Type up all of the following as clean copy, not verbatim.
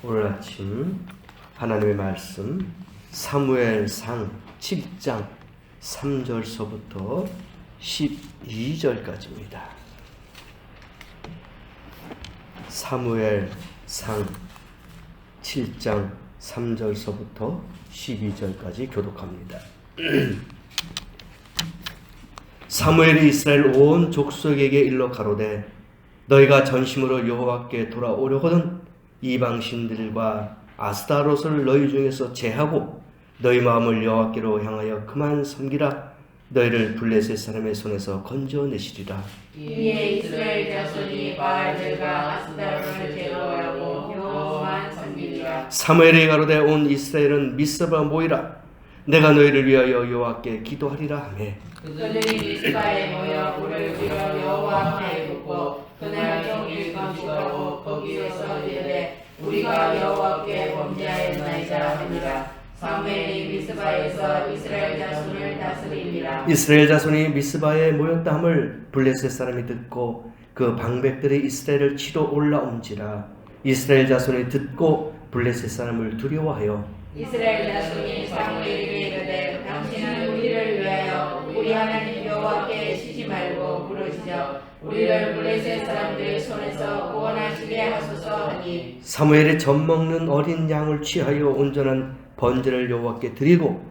오늘 아침 하나님의 말씀 사무엘상 7장 3절서부터 12절까지입니다. 사무엘상 7장 3절서부터 12절까지 교독합니다. 사무엘이 이스라엘 온 족속에게 일러 가로되 너희가 전심으로 여호와께 돌아오려거든 이방신들과 아스타롯을 너희 중에서 제하고 너희 마음을 여호와께로 향하여 그만 섬기라. 너희를 블레셋 사람의 손에서 건져내시리라. 이에 이스라엘 자손이 바알들과 아스타롯을 제거하고 여호와만 섬기리라. 사무엘이 가로되 온 이스라엘은 미스바에 모이라. 내가 너희를 위하여 여호와께 기도하리라 하매 그들이 미스바에 모여 불을 지어 여호와 앞에 굽고 그날 종일 금식하고 거기에서 이르되 우리가 여호와께 범죄하였나이다 하니라. 사무엘이 미스바에서 이스라엘 자손을 다스리니라. 이스라엘 자손이 미스바에 모였다 함을 블레셋 사람이 듣고 그 방백들이 이스라엘을 치러 올라온지라. 이스라엘 자손이 듣고 블레셋 사람을 두려워하여 이스라엘 자손이 사무엘에게 이르되 당신은 우리를 위하여 우리 하나님 여호와께 쉬지 말고 부르시죠. 우리를 블레셋 사람들의 손에서 구원하시게 하소서 하니 사무엘이 젖먹는 어린 양을 취하여 온전한 번제를 여호와께 드리고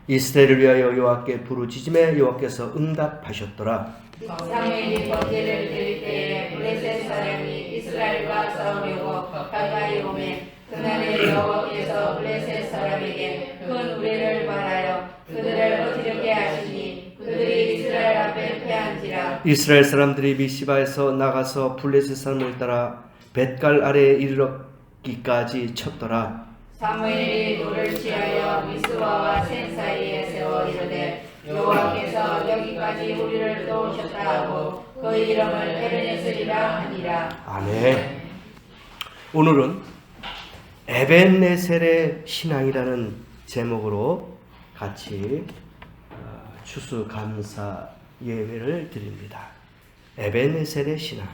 이스라엘을 위하여 여호와께 부르짖음에 여호와께서 응답하셨더라. 사무엘이 번제를 드릴 때에 블레셋 사람이 이스라엘과 싸우려고 가까이 오매 그날에 여호와께서 블레셋 사람에게 큰 우레를 말하여 그들을 어지럽게 하시니 그들이 이스라엘 앞에 패한지라. 이스라엘 사람들이 미시바에서 나가서 블레셋 사람을 따라 벳갈 아래에 이르렀기까지 쳤더라. 사무엘이 돌을 취하여 미스바와 센 사이에 세워 이르되 여호와께서 여기까지 우리를 도우셨다 하고 그 이름을 에베네셀이라 하니라. 아멘. 오늘은 에벤네셀의 신앙이라는 제목으로 같이 추수감사 예배를 드립니다. 에벤네셀의 신앙.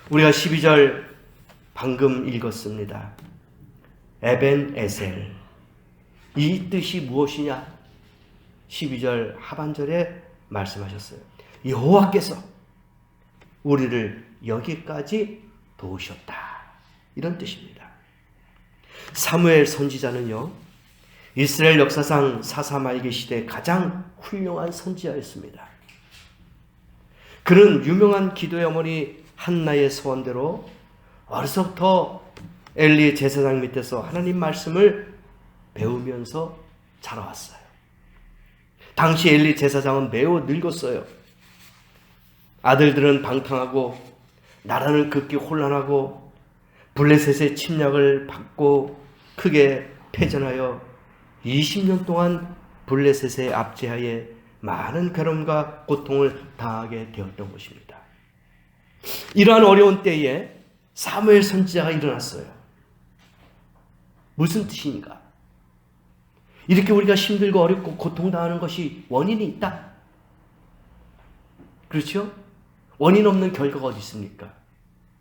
우리가 12절 방금 읽었습니다. 에벤에셀. 이 뜻이 무엇이냐? 12절 하반절에 말씀하셨어요. 여호와께서 우리를 여기까지 도우셨다. 이런 뜻입니다. 사무엘 선지자는요, 이스라엘 역사상 사사말기 시대 가장 훌륭한 선지자였습니다. 그는 유명한 기도의 어머니 한나의 소원대로 어려서부터 엘리 제사장 밑에서 하나님 말씀을 배우면서 자라왔어요. 당시 엘리 제사장은 매우 늙었어요. 아들들은 방탕하고 나라는 극히 혼란하고 블레셋의 침략을 받고 크게 패전하여 20년 동안 블레셋의 압제하에 많은 괴로움과 고통을 당하게 되었던 것입니다. 이러한 어려운 때에 사무엘 선지자가 일어났어요. 무슨 뜻입니까? 이렇게 우리가 힘들고 어렵고 고통당하는 것이 원인이 있다. 그렇죠? 원인 없는 결과가 어디 있습니까?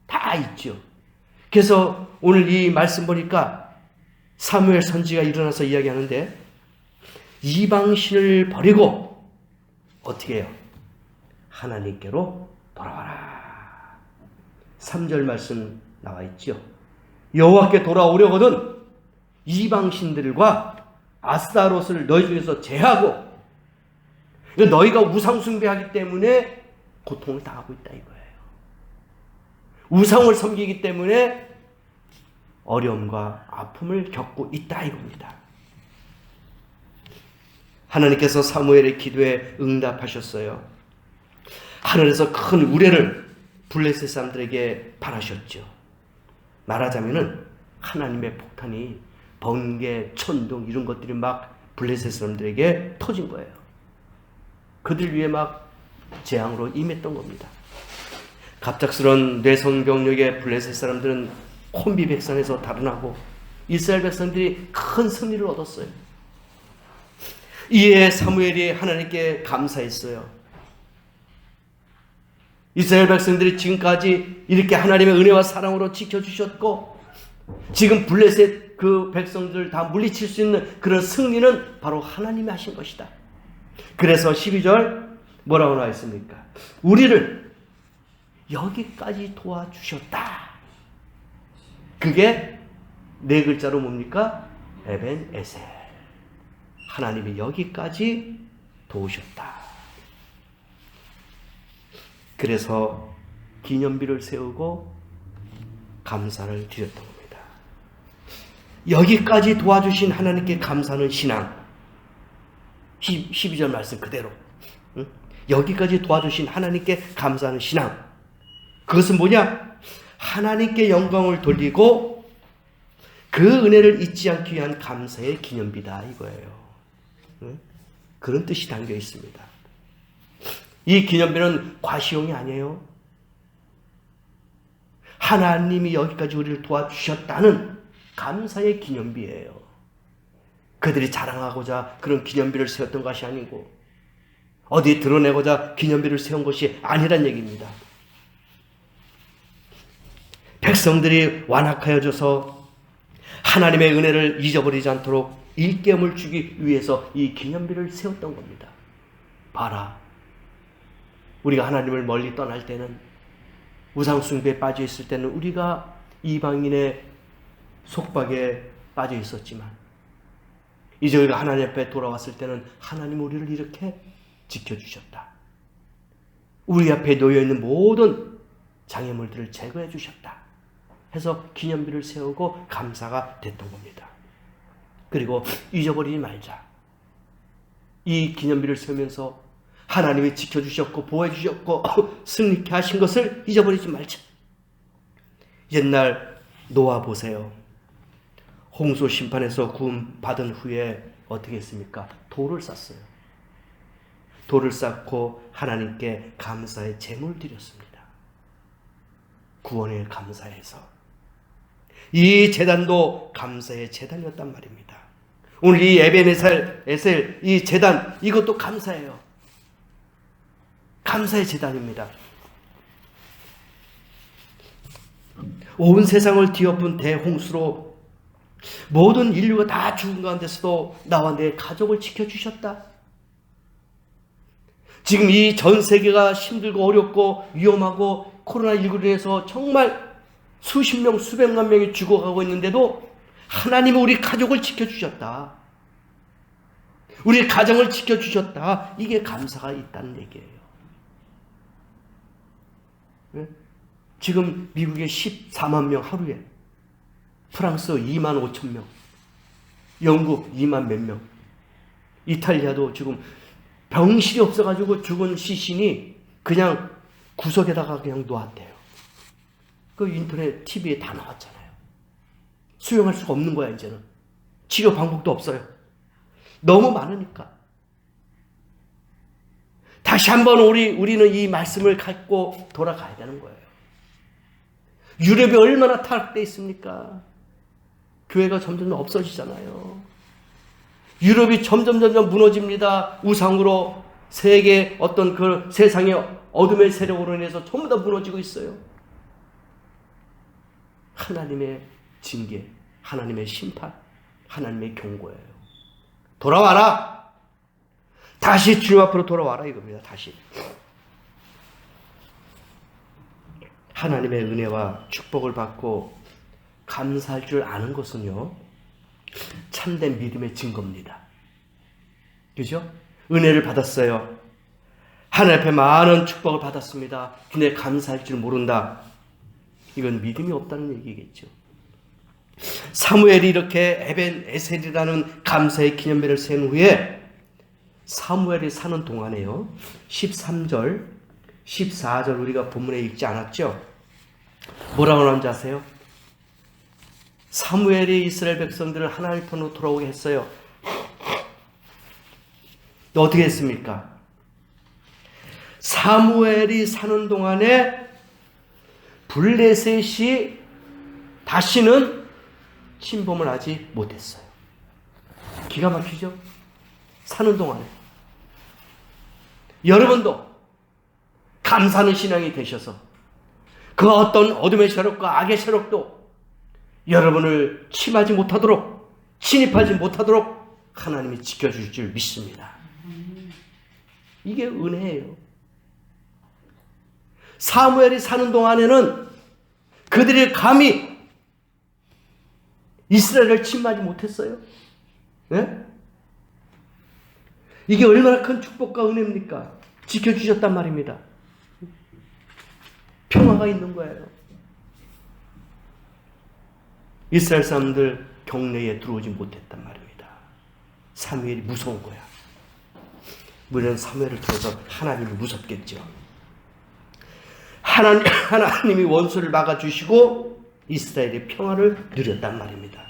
다 있죠. 그래서 오늘 이 말씀 보니까 사무엘 선지가 일어나서 이야기하는데 이방신을 버리고 어떻게 해요? 하나님께로 돌아와라. 3절 말씀 나와 있죠. 여호와께 돌아오려거든 이방신들과 아스타롯을 너희 중에서 제하고, 너희가 우상 숭배하기 때문에 고통을 당하고 있다 이거예요. 우상을 섬기기 때문에 어려움과 아픔을 겪고 있다 이겁니다. 하나님께서 사무엘의 기도에 응답하셨어요. 하늘에서 큰 우레를 블레셋 사람들에게 바라셨죠. 말하자면은 하나님의 폭탄이 번개, 천둥 이런 것들이 막 블레셋 사람들에게 터진 거예요. 그들 위해 막 재앙으로 임했던 겁니다. 갑작스런 뇌성 병력의 블레셋 사람들은 콤비 백산에서 달아나고 이스라엘 백성들이 큰 승리를 얻었어요. 이에 사무엘이 하나님께 감사했어요. 이스라엘 백성들이 지금까지 이렇게 하나님의 은혜와 사랑으로 지켜주셨고 지금 블레셋 그 백성들 다 물리칠 수 있는 그런 승리는 바로 하나님이 하신 것이다. 그래서 12절 뭐라고 나와 있습니까? 우리를 여기까지 도와주셨다. 그게 네 글자로 뭡니까? 에벤 에셀. 하나님이 여기까지 도우셨다. 그래서 기념비를 세우고 감사를 드렸던 겁니다. 여기까지 도와주신 하나님께 감사하는 신앙. 12절 말씀 그대로. 여기까지 도와주신 하나님께 감사하는 신앙. 그것은 뭐냐? 하나님께 영광을 돌리고 그 은혜를 잊지 않기 위한 감사의 기념비다 이거예요. 그런 뜻이 담겨 있습니다. 이 기념비는 과시용이 아니에요. 하나님이 여기까지 우리를 도와주셨다는 감사의 기념비예요. 그들이 자랑하고자 그런 기념비를 세웠던 것이 아니고 어디에 드러내고자 기념비를 세운 것이 아니란 얘기입니다. 백성들이 완악하여져서 하나님의 은혜를 잊어버리지 않도록 일깨움을 주기 위해서 이 기념비를 세웠던 겁니다. 봐라. 우리가 하나님을 멀리 떠날 때는, 우상숭배에 빠져 있을 때는 우리가 이방인의 속박에 빠져 있었지만 이제 우리가 하나님 앞에 돌아왔을 때는 하나님 우리를 이렇게 지켜주셨다. 우리 앞에 놓여있는 모든 장애물들을 제거해 주셨다 해서 기념비를 세우고 감사가 됐던 겁니다. 그리고 잊어버리지 말자. 이 기념비를 세우면서 하나님이 지켜주셨고 보호해 주셨고 승리케 하신 것을 잊어버리지 말자. 옛날 노아 보세요. 홍수 심판에서 구원 받은 후에 어떻게 했습니까? 돌을 쌓았어요. 돌을 쌓고 하나님께 감사의 제물 드렸습니다. 구원에 감사해서. 이 제단도 감사의 제단이었단 말입니다. 오늘 이 에벤에셀 이 제단, 이것도 감사예요. 감사의 제단입니다. 온 세상을 뒤엎은 대홍수로 모든 인류가 다 죽은 가운데서도 나와 내 가족을 지켜주셨다. 지금 이 전 세계가 힘들고 어렵고 위험하고 코로나19로 인해서 정말 수십 명, 수백만 명이 죽어가고 있는데도 하나님은 우리 가족을 지켜주셨다. 우리 가정을 지켜주셨다. 이게 감사가 있다는 얘기예요. 지금 미국에 14만 명 하루에, 프랑스 2만 5천 명, 영국 2만 몇 명, 이탈리아도 지금 병실이 없어가지고 죽은 시신이 그냥 구석에다가 그냥 놓았대요. 그 인터넷 TV에 다 나왔잖아요. 수용할 수가 없는 거야 이제는. 치료 방법도 없어요. 너무 많으니까. 다시 한번 우리는 이 말씀을 갖고 돌아가야 되는 거예요. 유럽이 얼마나 타락되어 있습니까? 교회가 점점 없어지잖아요. 유럽이 점점 무너집니다. 우상으로 세계 어떤 그 세상의 어둠의 세력으로 인해서 전부 다 무너지고 있어요. 하나님의 징계, 하나님의 심판, 하나님의 경고예요. 돌아와라. 다시 주님 앞으로 돌아와라 이겁니다. 다시. 하나님의 은혜와 축복을 받고 감사할 줄 아는 것은요, 참된 믿음의 증거입니다. 그죠? 은혜를 받았어요. 하나님 앞에 많은 축복을 받았습니다. 근데 감사할 줄 모른다. 이건 믿음이 없다는 얘기겠죠. 사무엘이 이렇게 에벤 에셀이라는 감사의 기념비를 세운 후에 사무엘이 사는 동안에요, 13절, 14절 우리가 본문에 읽지 않았죠? 뭐라고 나오는지 아세요? 사무엘이 이스라엘 백성들을 하나님 편으로 돌아오게 했어요. 또 어떻게 했습니까? 사무엘이 사는 동안에 블레셋이 다시는 침범을 하지 못했어요. 기가 막히죠? 사는 동안에. 여러분도 감사하는 신앙이 되셔서 그 어떤 어둠의 세력과 악의 세력도 여러분을 침하지 못하도록, 침입하지 못하도록 하나님이 지켜줄 줄 믿습니다. 이게 은혜예요. 사무엘이 사는 동안에는 그들이 감히 이스라엘을 침하지 못했어요. 네? 이게 얼마나 큰 축복과 은혜입니까? 지켜주셨단 말입니다. 평화가 있는 거예요. 이스라엘 사람들 경내에 들어오지 못했단 말입니다. 사무엘이 무서운 거야. 우리는 사무엘을 통해서 하나님이 무섭겠죠. 하나님이 원수를 막아주시고 이스라엘의 평화를 누렸단 말입니다.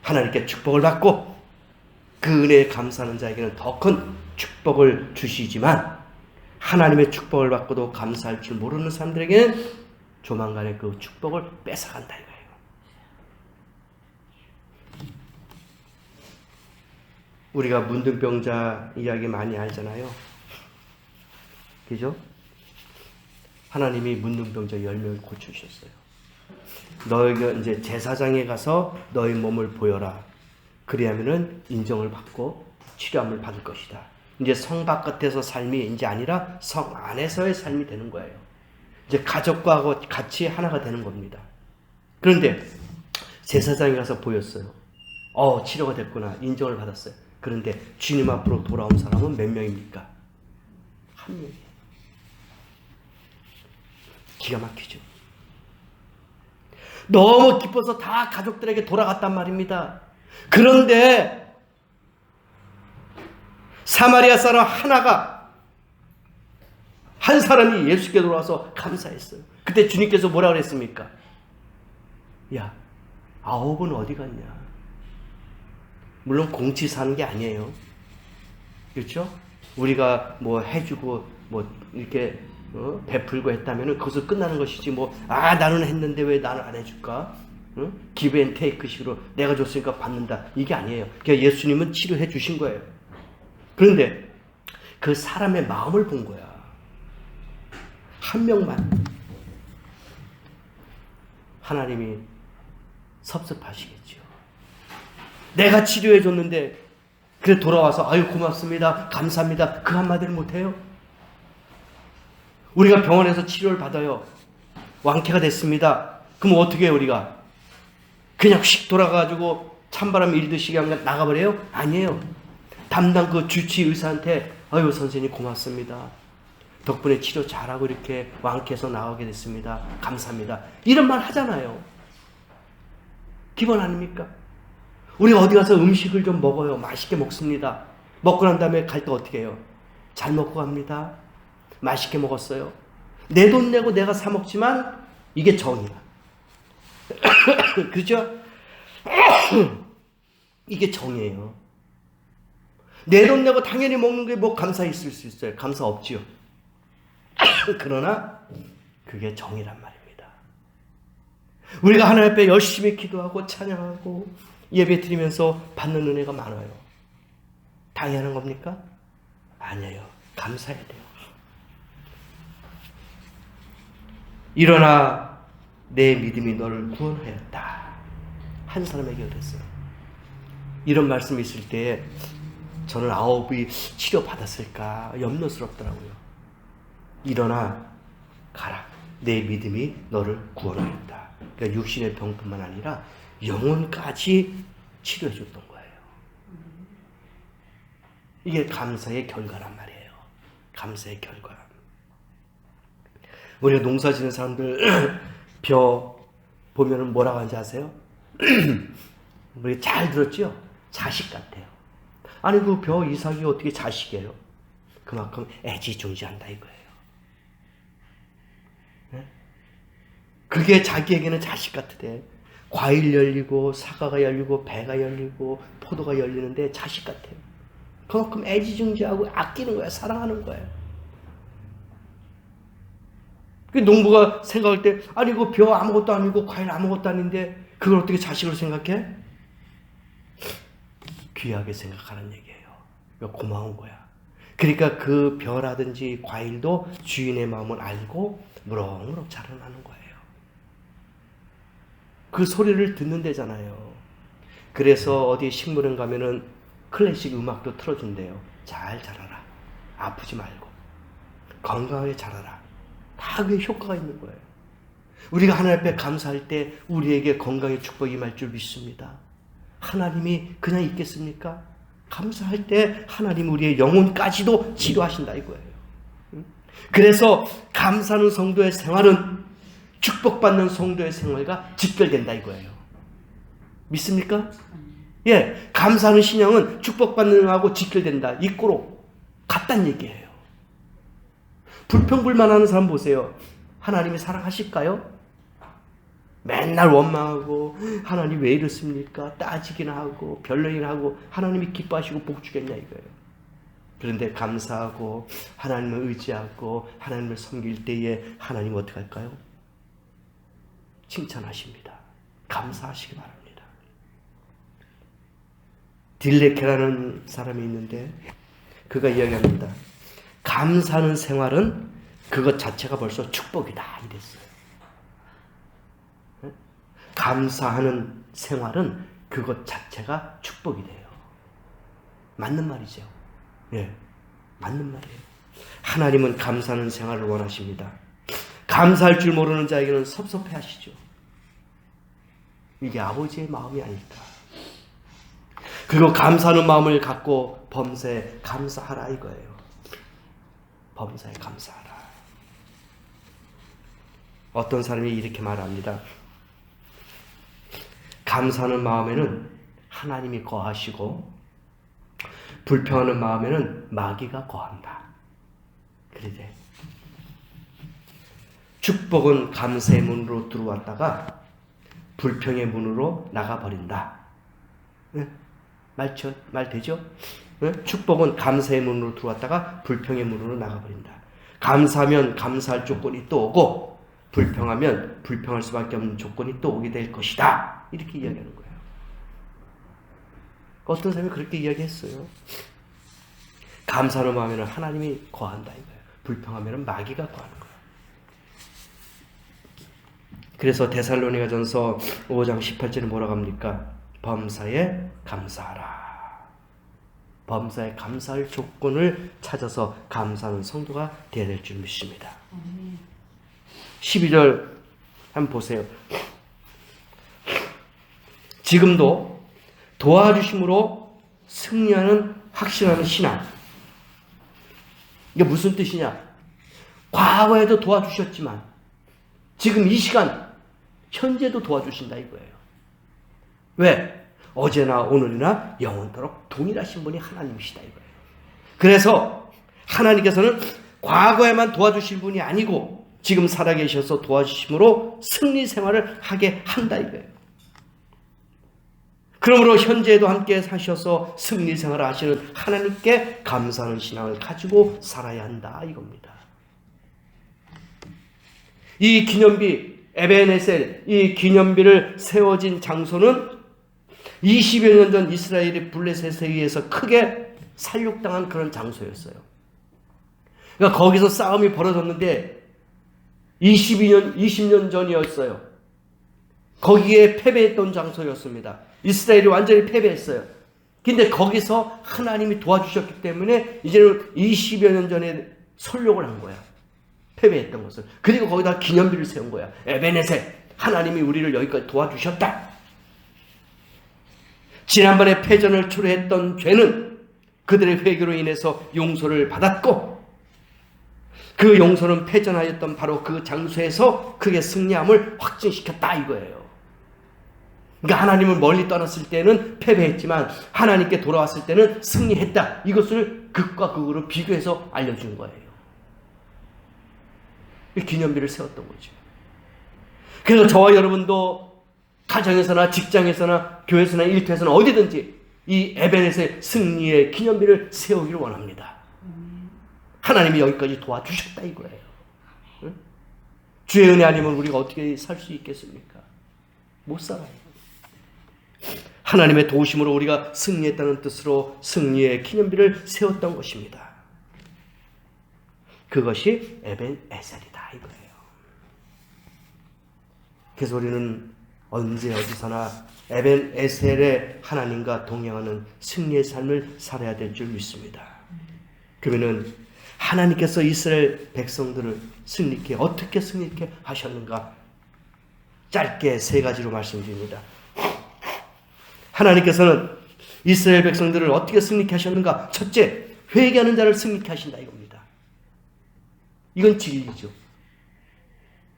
하나님께 축복을 받고 그 은혜에 감사하는 자에게는 더 큰 축복을 주시지만 하나님의 축복을 받고도 감사할 줄 모르는 사람들에게는 조만간에 그 축복을 뺏어간다 이거예요. 우리가 문둥병자 이야기 많이 알잖아요. 그죠? 하나님이 문둥병자 10명을 고쳐주셨어요. 너희가 이제 제사장에 가서 너희 몸을 보여라. 그리하면은 인정을 받고 치료함을 받을 것이다. 이제 성 바깥에서 삶이 이제 아니라 성 안에서의 삶이 되는 거예요. 이제 가족과 같이 하나가 되는 겁니다. 그런데 제사장에 가서 보였어요. 치료가 됐구나. 인정을 받았어요. 그런데 주님 앞으로 돌아온 사람은 몇 명입니까? 한 명이에요. 기가 막히죠. 너무 기뻐서 다 가족들에게 돌아갔단 말입니다. 그런데 사마리아 사람 한 사람이 예수께 돌아와서 감사했어요. 그때 주님께서 뭐라 그랬습니까? 야, 9은 어디 갔냐? 물론 공치 사는 게 아니에요. 그렇죠? 우리가 뭐 해주고 뭐 이렇게 베풀고 했다면 그것을 끝나는 것이지 나는 했는데 왜 나는 안 해줄까? give and take 식으로 내가 줬으니까 받는다. 이게 아니에요. 그러니까 예수님은 치료해 주신 거예요. 그런데 그 사람의 마음을 본 거야. 한 명만. 하나님이 섭섭하시겠죠. 내가 치료해 줬는데 그래 돌아와서 아유 고맙습니다. 감사합니다. 그 한마디를 못해요. 우리가 병원에서 치료를 받아요. 완쾌가 됐습니다. 그럼 어떻게 해요 우리가? 그냥 휙 돌아가가지고 찬바람 일듯이 그냥 나가버려요? 아니에요. 담당 그 주치 의사한테 아유 선생님 고맙습니다. 덕분에 치료 잘하고 이렇게 완쾌해서 나가게 됐습니다. 감사합니다. 이런 말 하잖아요. 기본 아닙니까? 우리가 어디 가서 음식을 좀 먹어요. 맛있게 먹습니다. 먹고 난 다음에 갈 때 어떻게 해요? 잘 먹고 갑니다. 맛있게 먹었어요. 내 돈 내고 내가 사 먹지만 이게 정이야. 그죠? 이게 정이에요. 내 돈 내고 당연히 먹는 게 뭐 감사 있을 수 있어요. 감사 없지요. 그러나 그게 정이란 말입니다. 우리가 하나님 앞에 열심히 기도하고 찬양하고 예배 드리면서 받는 은혜가 많아요. 당연한 겁니까? 아니에요. 감사해야 돼요. 일어나 내 믿음이 너를 구원하였다. 한 사람에게 그랬어요. 이런 말씀이 있을 때 저는 9이 치료받았을까 염려스럽더라고요. 일어나 가라. 내 믿음이 너를 구원하였다. 그러니까 육신의 병뿐만 아니라 영혼까지 치료해 줬던 거예요. 이게 감사의 결과란 말이에요. 감사의 결과. 우리가 농사 짓는 사람들 벼 보면은 뭐라고 하는지 아세요? 우리 잘 들었죠? 자식 같아요. 아니 그 벼 이삭이 어떻게 자식이에요? 그만큼 애지중지한다 이거예요. 네? 그게 자기에게는 자식 같으대. 과일 열리고 사과가 열리고 배가 열리고 포도가 열리는데 자식 같아요. 그만큼 애지중지하고 아끼는 거야. 사랑하는 거예요. 그 농부가 생각할 때 아니 이거 벼 아무것도 아니고 과일 아무것도 아닌데 그걸 어떻게 자식으로 생각해? 귀하게 생각하는 얘기예요. 그러니까 고마운 거야. 그러니까 그 벼라든지 과일도 주인의 마음을 알고 무럭무럭 자라나는 거예요. 그 소리를 듣는 데잖아요. 그래서 어디 식물원 가면은 클래식 음악도 틀어준대요. 잘 자라라. 아프지 말고. 건강하게 자라라. 다 그게 효과가 있는 거예요. 우리가 하나님 앞에 감사할 때 우리에게 건강의 축복이 임할 줄 믿습니다. 하나님이 그냥 있겠습니까? 감사할 때 하나님 우리의 영혼까지도 치료하신다 이거예요. 그래서 감사하는 성도의 생활은 축복받는 성도의 생활과 직결된다 이거예요. 믿습니까? 예, 감사하는 신앙은 축복받는 것하고 직결된다. 이꼬로 같다는 얘기예요. 불평불만하는 사람 보세요. 하나님이 사랑하실까요? 맨날 원망하고 하나님 왜 이렇습니까? 따지기나 하고 변론이나 하고 하나님이 기뻐하시고 복 주겠냐 이거예요. 그런데 감사하고 하나님을 의지하고 하나님을 섬길 때에 하나님 어떻게 할까요? 칭찬하십니다. 감사하시기 바랍니다. 딜레케라는 사람이 있는데 그가 이야기합니다. 감사하는 생활은 그것 자체가 벌써 축복이다 이랬어요. 감사하는 생활은 그것 자체가 축복이 돼요. 맞는 말이죠. 예, 맞는 말이에요. 하나님은 감사하는 생활을 원하십니다. 감사할 줄 모르는 자에게는 섭섭해 하시죠. 이게 아버지의 마음이 아닐까. 그리고 감사하는 마음을 갖고 범사에 감사하라 이거예요. 범사에 감사하라. 어떤 사람이 이렇게 말합니다. 감사하는 마음에는 하나님이 거하시고 불평하는 마음에는 마귀가 거한다. 그러지. 축복은 감사의 문으로 들어왔다가 불평의 문으로 나가버린다. 네? 말 되죠? 네? 축복은 감사의 문으로 들어왔다가 불평의 문으로 나가버린다. 감사하면 감사할 조건이 또 오고 불평하면 불평할 수밖에 없는 조건이 또 오게 될 것이다. 이렇게 이야기하는 거예요. 어떤 사람이 그렇게 이야기했어요. 감사하는 마음에는 하나님이 거한다 이거예요. 불평하면 마귀가 거하는 거예요. 그래서 데살로니가전서 5장 18절에 뭐라고 합니까? 범사에 감사하라. 범사에 감사할 조건을 찾아서 감사하는 성도가 되어야 될 줄 믿습니다. 12절 한번 보세요. 지금도 도와주심으로 승리하는 확신하는 신앙. 이게 무슨 뜻이냐? 과거에도 도와주셨지만 지금 이 시간 현재도 도와주신다 이거예요. 왜? 어제나 오늘이나 영원토록 동일하신 분이 하나님이시다 이거예요. 그래서 하나님께서는 과거에만 도와주신 분이 아니고 지금 살아계셔서 도와주심으로 승리 생활을 하게 한다 이거예요. 그러므로 현재에도 함께 사셔서 승리 생활을 하시는 하나님께 감사하는 신앙을 가지고 살아야 한다 이겁니다. 이 기념비 에벤에셀 이 기념비를 세워진 장소는 20여 년 전 이스라엘이 블레셋에 의해서 크게 살육당한 그런 장소였어요. 그러니까 거기서 싸움이 벌어졌는데 20년 전이었어요. 거기에 패배했던 장소였습니다. 이스라엘이 완전히 패배했어요. 근데 거기서 하나님이 도와주셨기 때문에 이제는 20여 년 전에 설욕을 한 거야. 패배했던 것을. 그리고 거기다 기념비를 세운 거야. 에베네셀, 하나님이 우리를 여기까지 도와주셨다. 지난번에 패전을 초래했던 죄는 그들의 회개로 인해서 용서를 받았고 그 용서는 패전하였던 바로 그 장소에서 크게 승리함을 확증시켰다 이거예요. 그러니까 하나님을 멀리 떠났을 때는 패배했지만 하나님께 돌아왔을 때는 승리했다. 이것을 극과 극으로 비교해서 알려준 거예요. 기념비를 세웠던 거죠. 그래서 저와 여러분도 가정에서나 직장에서나 교회에서나 일터에서나 어디든지 이 에벤에서의 승리의 기념비를 세우기를 원합니다. 하나님이 여기까지 도와주셨다 이거예요. 응? 주의 은혜 아니면 우리가 어떻게 살 수 있겠습니까? 못 살아요. 하나님의 도우심으로 우리가 승리했다는 뜻으로 승리의 기념비를 세웠던 것입니다. 그것이 에벤에셀이다 이거예요. 그래서 우리는 언제 어디서나 에벤 에셀의 하나님과 동행하는 승리의 삶을 살아야 될 줄 믿습니다. 그러면은 하나님께서 이스라엘 백성들을 승리케 어떻게 승리케 하셨는가? 짧게 세 가지로 말씀드립니다. 하나님께서는 이스라엘 백성들을 어떻게 승리케 하셨는가? 첫째, 회개하는 자를 승리케 하신다 이겁니다. 이건 진리죠.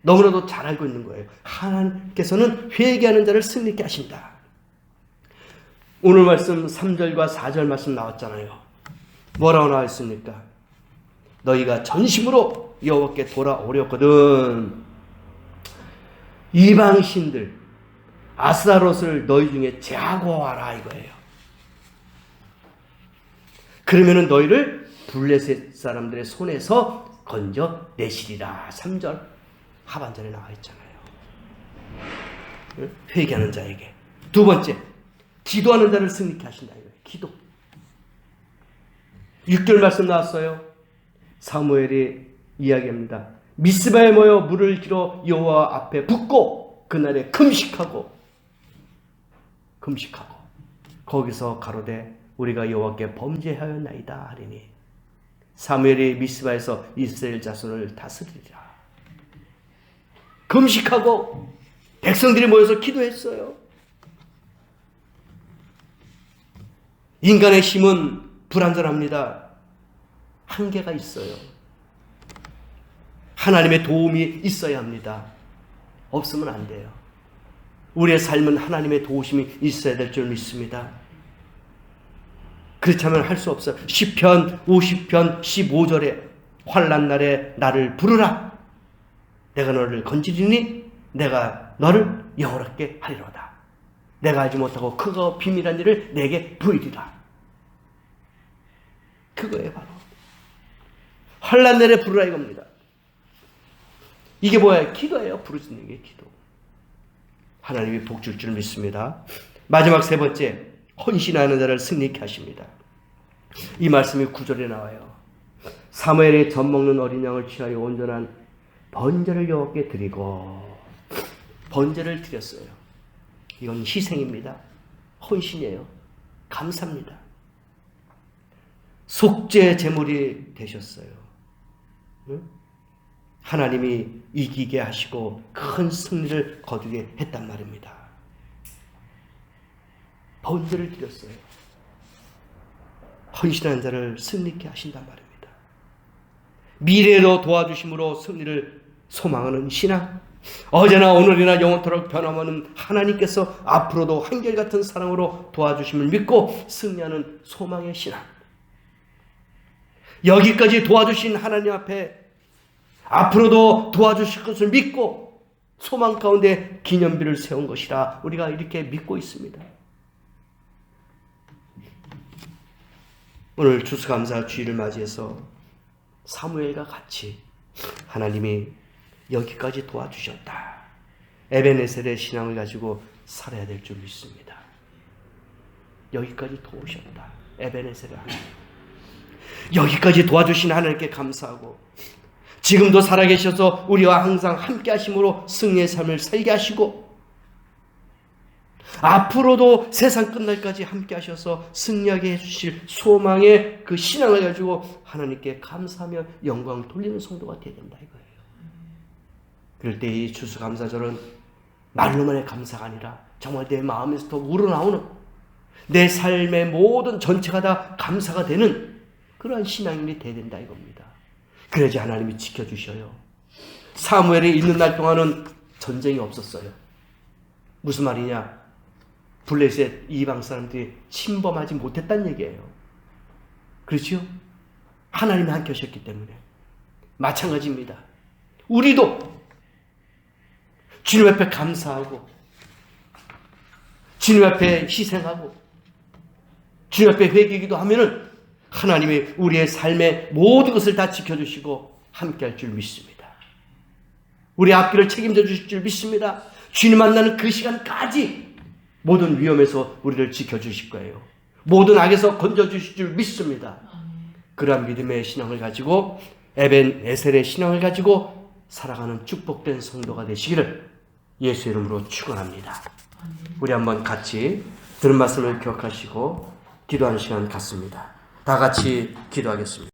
너무나도 잘 알고 있는 거예요. 하나님께서는 회개하는 자를 승리케 하신다. 오늘 말씀 3절과 4절 말씀 나왔잖아요. 뭐라고 나와 있습니까? 너희가 전심으로 여호와께 돌아오렸거든. 이방신들 아스타롯을 너희 중에 제하고하라 이거예요. 그러면은 너희를 블레셋 사람들의 손에서 건져 내시리라. 3절 하반절에 나와 있잖아요. 회개하는 자에게. 두 번째, 기도하는 자를 승리케 하신다 이거예요. 기도. 6절 말씀 나왔어요. 사무엘이 이야기합니다. 미스바에 모여 물을 길어 여호와 앞에 붓고 그날에 금식하고 거기서 가로되 우리가 여호와께 범죄하였나이다 하리니 사무엘이 미스바에서 이스라엘 자손을 다스리리라. 금식하고 백성들이 모여서 기도했어요. 인간의 힘은 불완전합니다. 한계가 있어요. 하나님의 도움이 있어야 합니다. 없으면 안 돼요. 우리의 삶은 하나님의 도우심이 있어야 될 줄 믿습니다. 그렇지 않으면 할 수 없어요. 시편 50편 15절에 환난 날에 나를 부르라. 내가 너를 건지리니 내가 너를 영원하게 하리로다. 내가 알지 못하고 크고 비밀한 일을 내게 보이리라. 그거예요 바로. 환난 날에 부르라 이겁니다. 이게 뭐예요? 기도예요. 부르짖는 게 기도. 하나님이 복 줄 줄 믿습니다. 마지막 세 번째, 헌신하는 자를 승리케 하십니다. 이 말씀이 9절에 나와요. 사무엘이 젖 먹는 어린 양을 취하여 온전한 번제를 여호와께 드리고 번제를 드렸어요. 이건 희생입니다. 헌신이에요. 감사합니다. 속죄 제물이 되셨어요. 하나님이 이기게 하시고 큰 승리를 거두게 했단 말입니다. 번제를 드렸어요. 헌신한 자를 승리케 하신단 말입니다. 미래로 도와주심으로 승리를 소망하는 신앙, 어제나 오늘이나 영원토록 변함없는 하나님께서 앞으로도 한결같은 사랑으로 도와주심을 믿고 승리하는 소망의 신앙, 여기까지 도와주신 하나님 앞에 앞으로도 도와주실 것을 믿고 소망 가운데 기념비를 세운 것이라 우리가 이렇게 믿고 있습니다. 오늘 추수감사 주일을 맞이해서 사무엘과 같이 하나님이 여기까지 도와주셨다. 에벤에셀의 신앙을 가지고 살아야 될 줄 믿습니다. 여기까지 도우셨다. 에벤에셀의 하나님. 여기까지 도와주신 하나님께 감사하고 지금도 살아계셔서 우리와 항상 함께 하심으로 승리의 삶을 살게 하시고 앞으로도 세상 끝날까지 함께 하셔서 승리하게 해주실 소망의 그 신앙을 가지고 하나님께 감사하며 영광 돌리는 성도가 되어야 된다 이거예요. 그럴 때 이 추수감사절은 말로만의 감사가 아니라 정말 내 마음에서부터 우러나오는 내 삶의 모든 전체가 다 감사가 되는 그러한 신앙인이 되어야 된다 이겁니다. 그래야지 하나님이 지켜주셔요. 사무엘이 있는 날 동안은 전쟁이 없었어요. 무슨 말이냐? 블레셋 이방 사람들이 침범하지 못했다는 얘기예요. 그렇죠? 하나님이 함께 하셨기 때문에. 마찬가지입니다. 우리도 주님 앞에 감사하고 주님 앞에 희생하고 주님 앞에 회개기도 하면은 하나님이 우리의 삶의 모든 것을 다 지켜주시고 함께 할 줄 믿습니다. 우리 앞길을 책임져 주실 줄 믿습니다. 주님 만나는 그 시간까지 모든 위험에서 우리를 지켜주실 거예요. 모든 악에서 건져주실 줄 믿습니다. 그러한 믿음의 신앙을 가지고 에벤 에셀의 신앙을 가지고 살아가는 축복된 성도가 되시기를 예수 이름으로 축원합니다. 우리 한번 같이 들은 말씀을 기억하시고 기도하는 시간 갖습니다. 다 같이 기도하겠습니다.